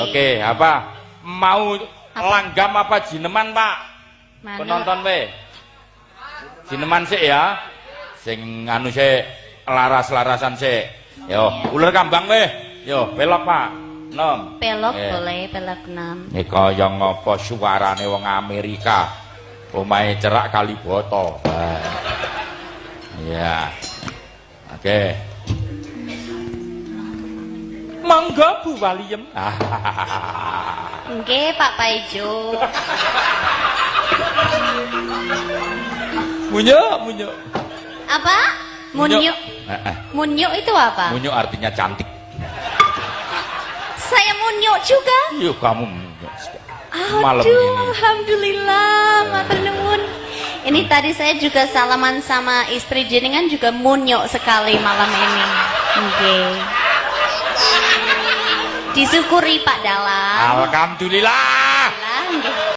Oke, apa? Mau langgam apa jineman, Pak? Mana? Penonton we. Jineman sih ya. Sing anu sik laras-larasan sik. Yo, ular kambang we. Yo, belok, Pak. Nom. Pelok boleh, pelok 6. Iki kaya ngapa suarane wong Amerika. Omahe cerak Kaliboto. Iya. Oke. Monggo Bu Waliem. Nggih, Pak Paijo. Munyuk. Apa? Munyuk. Munyuk itu apa? Munyuk artinya cantik. Saya munyuk juga. Iya, kamu munyuk. Malam Aduh, ini. alhamdulillah, matur nuwun. Ini tadi saya juga salaman sama istri jenengan juga munyuk sekali malam ini. Nggih. Disyukuri Pak Dalam. Alhamdulillah. Nggih.